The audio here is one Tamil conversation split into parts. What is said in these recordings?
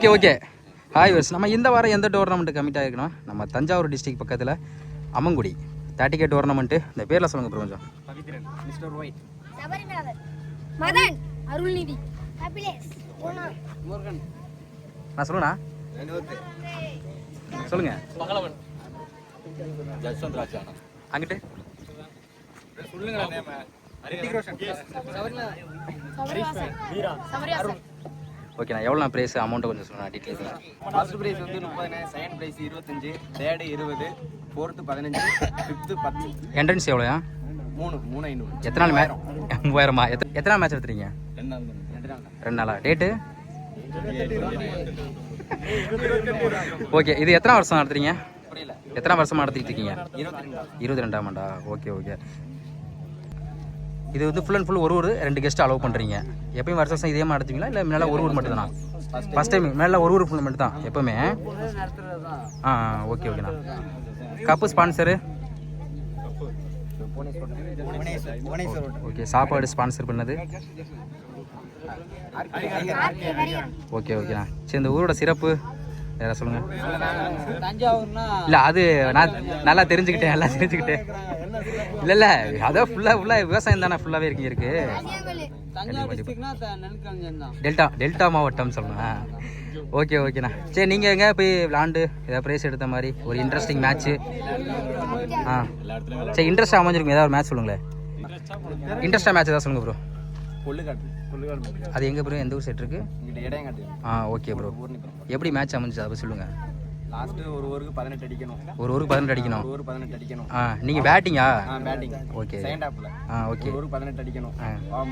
Okay okay hi verse. நம்ம இந்த வாரம் எந்த டோர்னமெண்ட் கமிட் ஆகிருக்கணும்? நம்ம தஞ்சாவூர் டிஸ்ட்ரிக்ட் பக்கத்தில் அம்மங்குடி 30K டோர்னமெண்ட்டு. இந்த பேரில் சொல்லுங்கள் ப்ரோ கொஞ்சம். Mister White, Madhan, Arulnithi, Abhilash, Murugan. நான் சொல்லுண்ணா சொல்லுங்க. பகலவன், ஜஸ்வந்த் ராஜா. அங்கிட்டு சொல்லுங்க. ஓகேண்ணா. எவ்வளோ ப்ரைஸ் அமௌண்ட்டு கொஞ்சம் சொல்லுங்கள் டீட்டெயில்ஸ். ஃபர்ஸ்ட் ப்ரைஸ் வந்து 30, second prize 25, third 20, fourth 15, fifth 10. Entrance எவ்வளோயா? 3,500. எத்தனை நாள் மேட்ச்? 3000மா? எத்தனை மேட்ச் எடுத்துறீங்க? 2 நாளா? டேட்டு? ஓகே. இது எத்தனை வருஷம் நடத்துறீங்க? புரியல. எத்தனை வருஷமாக நடத்திட்டு இருக்கீங்க? 22. 22ஆமாண்டா. Okay okay. இது வந்து ஃபுல் அண்ட் ஃபுல் ஒரு 2 கெஸ்ட் அலோவ் பண்ணுறீங்க. எப்பயும் வருஷம் இதே மாதிரி நடத்துவீங்களா இல்லை மேலே ஒரு மட்டும் தானா? ஃபஸ்ட் டைம் மேலே ஒரு ஃபுல் மட்டும் தான் எப்போவுமே? ஓகே ஓகேண்ணா. Cup sponsor? ஓகே. சாப்பாடு ஸ்பான்சர் பண்ணது? ஓகே ஓகேண்ணா. சரி, இந்த ஊரோட சிறப்பு வேறு சொல்லுங்கள். தஞ்சாவூர்னா இல்லை அது நான் நல்லா தெரிஞ்சுக்கிட்டேன். இல்லை அதான் ஃபுல்லாக விவசாயம் தானே ஃபுல்லாகவே இருக்கு. தஞ்சாவூர் டிஸ்ட்ரிக்ட்னா நெல்கஞ்சன் தான். டெல்டா மாவட்டம் சொல்லணும். ஓகே ஓகேண்ணா. சரி, நீங்கள் எங்கே போய் விளாண்டு ஏதாவது ப்ரைஸ் எடுத்த மாதிரி ஒரு இன்ட்ரெஸ்டிங் மேட்ச்சு? சரி, இன்ட்ரெஸ்ட்டாக அமைஞ்சிருக்கும் ஏதாவது ஒரு மேட்ச் சொல்லுங்களேன். இன்ட்ரெஸ்டாக மேட்ச் ஏதாவது சொல்லுங்கள் ப்ரோ. அது எங்கே ப்ரோ? எந்த ஊர் செட் இருக்குது? Okay bro. எப்படி மேட்ச் அமைஞ்சிச்சு அதை சொல்லுங்கள். லாஸ்ட் ஒரு ஓவருக்கு 18 அடிக்கணும். ஒரு ஓவருக்கு 18 அடிக்கணும். ஒரு ஓவர் 18 அடிக்கணும். நீங்கள் பேட்டிங்கா? பேட்டிங். ஓகே. செகண்ட் ஹாஃப்ல ஓகே. ஒரு ஓவருக்கு 18 அடிக்கணும்.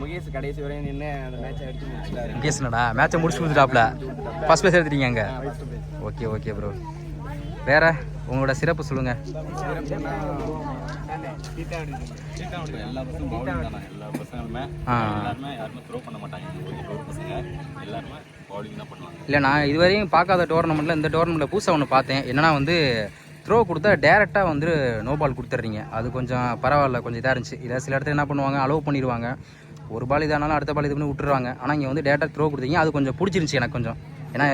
முகேஷ் கடைசி வரையும் நின்று அந்த மேட்சை அடிச்சு முடிச்சிட்டாரு. முகேஷ்னடா மேட்சை முடிச்சு கொடுத்துட்டாப்ல. ஃபர்ஸ்ட் ப்ரைஸ் எடுத்துட்டீங்க அங்கே. Okay okay bro. வேற உங்களோட சிறப்பு சொல்லுங்க. எல்லா பசங்களும் பவுலிங் தானே. எல்லா பசங்களுமே யாருமே த்ரோ பண்ண மாட்டாங்க. ஒரு பசங்க எல்லாருமே பவுலிங் தான் பண்ணுவாங்க. இல்லை, நான் இதுவரையும் பார்க்காத டோர்னமெண்ட்டில் இந்த டோர்னமெண்ட்டில் புதுசாக ஒன்று பார்த்தேன். என்னன்னா வந்து த்ரோ கொடுத்தா டேரெக்டாக வந்து நோ பால் கொடுத்துட்றீங்க. அது கொஞ்சம் பரவாயில்ல, கொஞ்சம் இதாக இருந்துச்சு. இதை சில இடத்துல என்ன பண்ணுவாங்க, அலோவ் பண்ணிடுவாங்க. ஒரு பால் இதானாலும் அடுத்த பால் இது பண்ணி விட்டுருவாங்க. ஆனால் இங்கே வந்து டேரெக்டாக த்ரோ கொடுத்தீங்க. அது கொஞ்சம் பிடிச்சிருந்துச்சி எனக்கு கொஞ்சம். ஏன்னா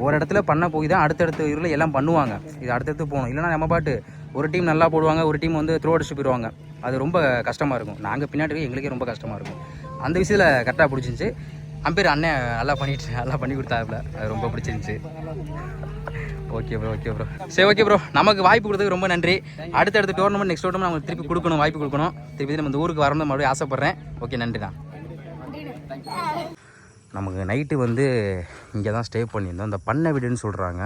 ஒரு இடத்துல பண்ண போய் தான் அடுத்தடுத்த இதில் எல்லாம் பண்ணுவாங்க. இது அடுத்தடுத்து போகணும். இல்லைனா நம்ம பாட்டு ஒரு டீம் நல்லா போடுவாங்க, ஒரு டீம் வந்து த்ரோ அடிச்சு போயிடுவாங்க. அது ரொம்ப கஷ்டமாக இருக்கும். நாங்கள் பின்னாடி எங்களுக்கே ரொம்ப கஷ்டமாக இருக்கும். அந்த விஷயத்தில் கரெக்டாக பிடிச்சிருந்துச்சி. அம்பேர் அண்ணன் நல்லா பண்ணி கொடுத்தாப்புல. அது ரொம்ப பிடிச்சிருந்துச்சி. Okay bro. சரி, ஓகே ப்ரோ. நமக்கு வாய்ப்பு கொடுத்ததுக்கு ரொம்ப நன்றி. அடுத்தடுத்த டோர்னமெண்ட் நெக்ஸ்ட் டோர்னமெண்ட் நமக்கு திருப்பி கொடுக்கணும், வாய்ப்பு கொடுக்கணும். திருப்பி நம்ம இந்த ஊருக்கு வரணும் மறுபடியும் ஆசைப்பட்றேன். ஓகே, நன்றிண்ணா. நமக்கு நைட்டு வந்து இங்கே தான் ஸ்டே பண்ணியிருந்தோம். இந்த பண்ணை வீடுன்னு சொல்கிறாங்க.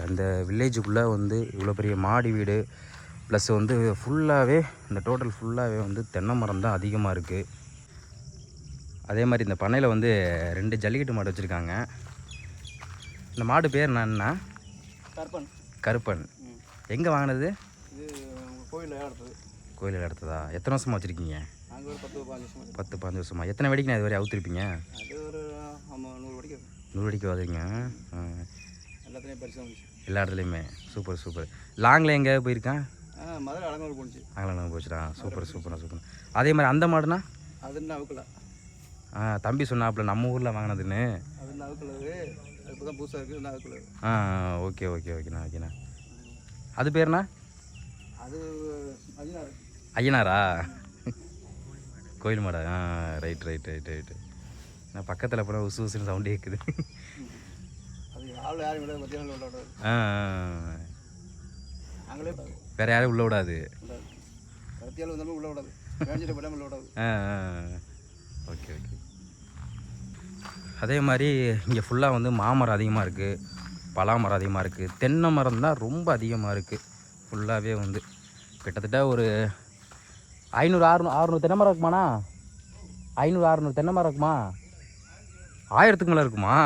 இந்த வில்லேஜுக்குள்ளே வந்து இவ்வளோ பெரிய மாடி வீடு ப்ளஸ் வந்து ஃபுல்லாகவே இந்த டோட்டல் ஃபுல்லாகவே வந்து தென்னை மரம் தான் அதிகமாக இருக்குது. அதே மாதிரி இந்த பண்ணையில் வந்து 2 ஜல்லிக்கட்டு மாடு வச்சுருக்காங்க. இந்த மாடு பேர் என்னன்னா கருப்பன். எங்கே வாங்கினது? கோயிலில் எடுத்ததா? எத்தனை வருஷமாக வச்சுருக்கீங்க? 10-15 வருஷமா. எத்தனை வெடிக்கு நான் இதுவரை அவுத்திருப்பீங்க? 100 வெடிக்கு வாதுங்க. எல்லா இடத்துலையுமே. சூப்பர். லாங்கில் எங்கே போயிருக்கேன்? அங்கலாம் போச்சுடா. சூப்பர். அதே மாதிரி அந்த மாடுனா தம்பி சொன்னாப்புல நம்ம ஊரில் வாங்கினதுன்னு. ஓகேண்ணா. அது பேர்ண்ணா? ஐயனாரா? கோயில் மாடா? ரைட். நான் பக்கத்தில் போனால் உசுன்னு சவுண்டு கேட்குது. வேற யாரும் உள்ள விடாது. ஓகே. அதே மாதிரி இங்கே ஃபுல்லாக வந்து மாமரம் அதிகமாக இருக்குது, பலாமரம் அதிகமாக இருக்குது, தென்னை மரம் தான் ரொம்ப அதிகமாக இருக்குது. ஃபுல்லாகவே வந்து கிட்டத்தட்ட ஒரு 500-600 தென்னை மரம் இருக்குமாண்ணா? 500-600 தென்னை மரம் இருக்குமா? 1000க்கு மேலே இருக்குமா?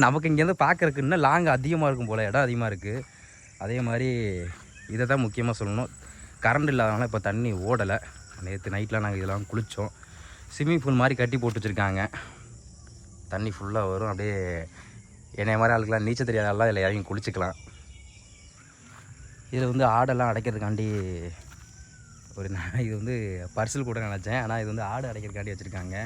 நமக்கு இங்கேருந்து பார்க்குறதுக்கு இன்னும் லாங் அதிகமாக இருக்கும் போல், இடம் அதிகமாக இருக்குது. அதே மாதிரி இதை தான் முக்கியமாக சொல்லணும். கரண்ட் இல்லாதனால இப்போ தண்ணி ஓடலை. நேற்று நைட்டில் நாங்கள் இதெல்லாம் குளித்தோம். ஸ்விம்மிங் பூல் மாதிரி கட்டி போட்டு வச்சுருக்காங்க. தண்ணி ஃபுல்லாக வரும். அப்படியே என்னைய மாதிரி ஆளுக்கெல்லாம் நீச்சல் தெரியாதெல்லாம் இதில் இறங்கி குளிச்சுக்கலாம். இதில் வந்து ஆடெல்லாம் அடைக்கிறதுக்காண்டி இது வந்து பர்சல் கூட நினச்சேன். ஆனால் இது வந்து ஆடு அடைக்கிறதுக்காண்டி வச்சுருக்காங்க.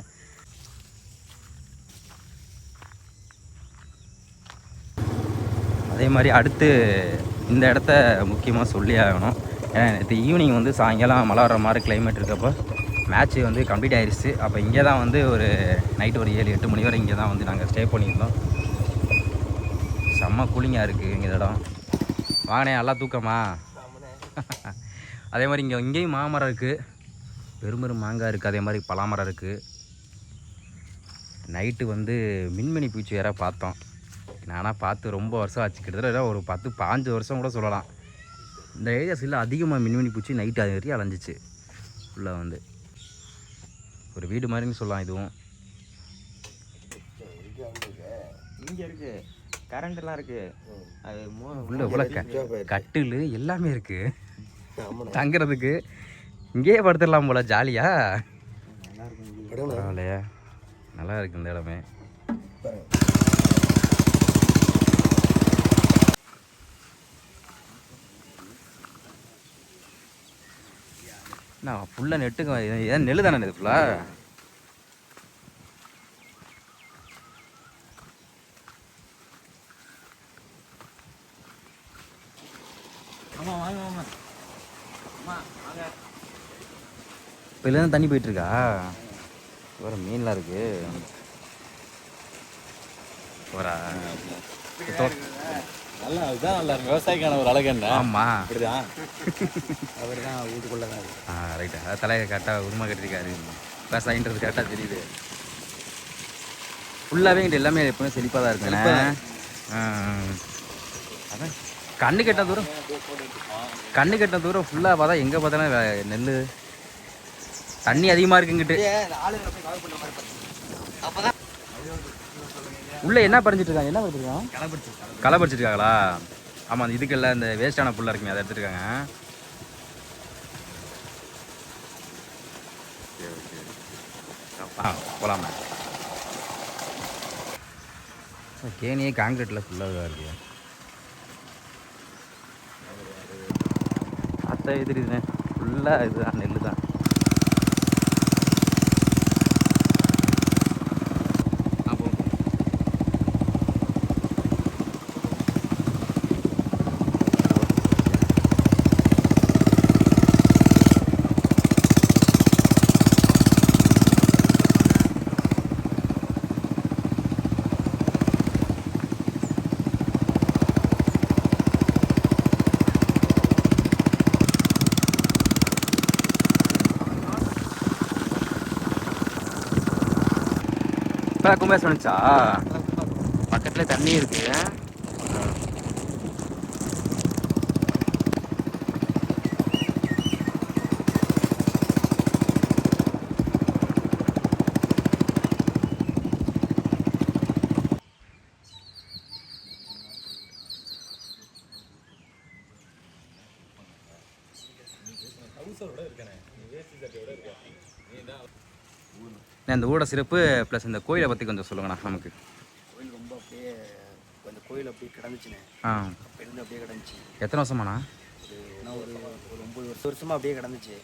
அதே மாதிரி அடுத்து இந்த இடத்த முக்கியமாக சொல்லி ஆகணும். ஏன்னா நேற்று ஈவினிங் வந்து சாயங்காலம் மழை வர மாதிரி கிளைமேட் இருக்கப்போ மேட்ச்சு வந்து கம்ப்ளீட் ஆயிடுச்சு. அப்போ இங்கே தான் வந்து ஒரு நைட்டு ஒரு 7-8 மணி வரை இங்கே தான் வந்து நாங்கள் ஸ்டே பண்ணியிருந்தோம். செம்ம கூலிங்காக இருக்குது இங்கே இடம். வாங்கினே நல்லா தூக்கமா. அதே மாதிரி இங்கேயும் மாமரம் இருக்குது, பெரும்பெரும் மாங்காய் இருக்குது, அதே மாதிரி பலாமரம் இருக்குது. நைட்டு வந்து மின்மினி பூச்சி வேற பார்த்தோம். நானாக பார்த்து ரொம்ப வருஷம் ஆச்சு, கிட்டத்தட்ட ஒரு 10-15 வருஷம் கூட சொல்லலாம். இந்த ஏரியாஸில் அதிகமாக மின்மினி பூச்சி நைட்டு அது வரையும் அலைஞ்சிச்சு. ஃபுல்லாக வந்து ஒரு வீடு மாதிரின்னு சொல்லலாம். இதுவும் இங்கே இருக்குது, கரண்ட்லாம் இருக்குது, அது உள்ள உள்ள கட்டில் எல்லாமே இருக்குது தங்குறதுக்கு. இங்கேயே படுத்துடலாம் போல் ஜாலியாக. பரவாயில்லையா, நல்லா இருக்குது இந்த இடமே. நான் ஃபுல்லாக நெட்டுங்க, ஏன் நெல் தானே இது ஃபுல்லாக? ஆமாம் வாங்க வாங்க. ஆமாம் வாங்க. இப்போ இதுலேருந்து தண்ணி போயிட்டுருக்கா? வேறு மீன்லாம் இருக்குது. வரா நல்லா அதுதான் நல்லா இருக்கும். விவசாயிக்கான ஒரு அழகு என்ன? ஆமாம் அப்படிதான். அவர் தான் வீட்டுக்குள்ளே தான். ரைட்டு. அதாவது தலையை கரெக்டாக உருமா கட்டிருக்காரு. விவசாயின்றது கரெக்டாக தெரியுது. ஃபுல்லாகவே இங்கிட்ட எல்லாமே எப்பவுமே செழிப்பாக தான் இருக்குண்ணே. அதான் கண்ணு கெட்ட தூரம் ஃபுல்லாக பார்த்தா எங்கே பார்த்தாலும் நெல். தண்ணி அதிகமாக இருக்குங்கிட்டு உள்ளே என்ன பறிஞ்சிட்டு இருக்காங்க? என்ன பறிச்சிருக்காங்க? களை பறிச்சிருக்காங்களா? ஆமாம், அந்த இதுக்கெல்லாம் இந்த வேஸ்டான புல்லாக இருக்குமே அதை எடுத்துருக்காங்க. போகலாமா? கேணியே காங்கிரீட்டில் ஃபுல்லாக இதாக இருக்குது. அத்தை எதிரிதுண்ணே, ஃபுல்லாக இதுதான் நெல் தான். இப்போ கும்பேஷ் வந்துச்சா? பக்கத்தில் தண்ணி இருக்கு. இந்த ஊட சிறப்பு ப்ளஸ் இந்த கோயிலை பற்றி கொஞ்சம் சொல்லுங்கண்ணா நமக்கு. கோயில் ரொம்ப அப்படியே அந்த கோயில் அப்படியே கிடந்துச்சுண்ணே. இருந்து அப்படியே கிடந்துச்சு. எத்தனை வருஷமாண்ணா? ஒரு 9 வருஷமாக அப்படியே கிடந்துச்சு.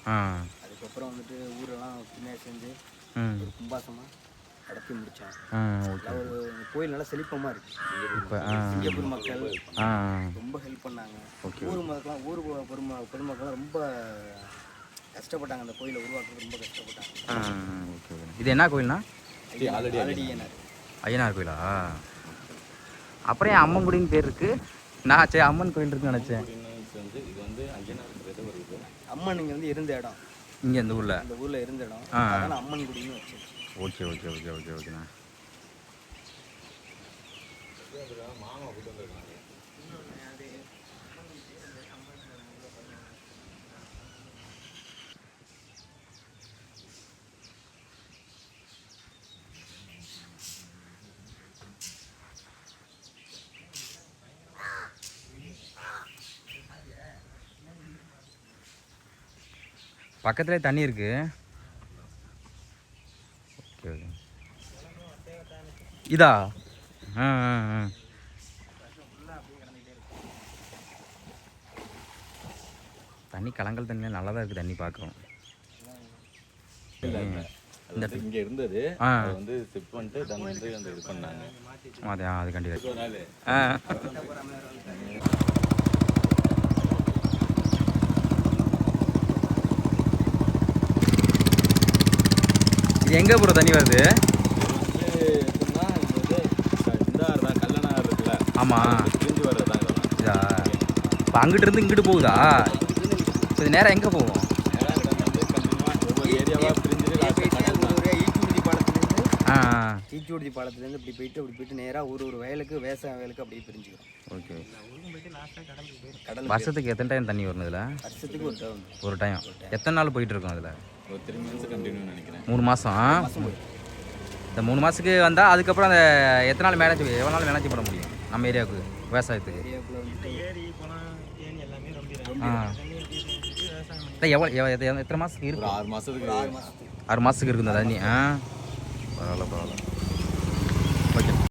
அதுக்கப்புறம் வந்துட்டு ஊரெல்லாம் பின்னாடி செஞ்சு ஒரு கும்பாசமாக நடத்தி முடித்தோம். ஒரு கோயில் நல்லா செழிப்பமாக இருக்குது. இப்போ சிங்கப்பூர் மக்கள் ரொம்ப ஹெல்ப் பண்ணாங்க. ஊர் மக்கள்லாம் பொதுமக்கள்லாம் ரொம்ப கஷ்டப்பட்டாங்க. அந்த கோயிலை உருவாக்குறது ரொம்ப கஷ்டப்பட்டாங்க. ஓகே. இது என்ன கோயில்னா? ஆல்ரெடி ஐயனார் கோயிலா? அப்புறம் என் அம்மன்குடின்னு பேர் இருக்கு. நான் சரி அம்மன் கோயில் இருக்குன்னு நினச்சேன். இது வந்து ஐயனார் ஒரு இது. அம்மன் இங்கே வந்து இருந்த இடம். இங்கே இந்த ஊரில் இருந்த இடம். அதனால் அம்மன் குடின்னு வச்சு. ஓகே ஓகே ஓகே ஓகே ஓகேண்ணா. பக்கத்துலேயே தண்ணி இருக்கு. Okay okay. இதா தண்ணி கலங்கல் தண்ணியில் நல்லா தான் இருக்குது. தண்ணி பார்க்குறோம். அது வந்து இங்கே இருந்தது ஆ. அது வந்து ஷிஃப்ட் பண்ணிட்டு தன் வந்து அந்த இது பண்ணாங்க அது கண்டிப்பாக. ஒரு நாள் ஆ இது எங்கே ப்ரோ தண்ணி வருது? வந்து எப்படின்னா இந்த ஆறு தான் கல்லணை ஆறு இருக்குல்ல ஆமாம். பிரிஞ்சு வர்றது தான் இதெல்லாம். இதா இப்போ அங்கிட்டு இருந்து இங்கிட்டு போகுதா? இப்போ இது நேராக எங்கே போகும்? நேரா தண்ணி வந்து கண்டினியூவா ஒவ்வொரு ஏரியாவாக பிரிஞ்சுட்டு லாஸ்ட் கடல் தான். ஈச்சூர்தி பாலத்துலேருந்து ஆ ஈச்சூர்தி பாலத்துலேருந்து இப்படி போயிட்டு நேராக ஒரு வயலுக்கு விவசாய வயலுக்கு அப்படியே பிரிஞ்சுக்கிறோம். ஓகே. கடல் வருஷத்துக்கு எத்தனை டைம் தண்ணி வரும் இதில்? வருஷத்துக்கு ஒரு டைம் ஒரு டைம். எத்தனை நாள் போயிட்டு இருக்கோம் அதில்? ஒரு 3 months கண்டினியூ நினைக்கிறேன். 3 மாதம். மாதம் போயிடும். இந்த 3 மாதத்துக்கு வந்தால் அதுக்கப்புறம் அந்த எத்தனை நாள் மேனேஜ் எவ்வளோ நாள் மேனேஜ் பண்ண முடியும் நம்ம ஏரியாவுக்கு விவசாயத்துக்கு? ஏரியாவுக்குள்ள வந்துட்டு ஆ இல்லை எவ்வளோ எத்தனை மாதத்துக்கு ஒரு இருக்கும்? 6 மாசத்துக்கு 6 மாதத்துக்கு 6 மாதத்துக்கு இருக்குது இந்த தண்ணி. ஆ பரவாயில்ல பரவாயில்ல. ஓகே.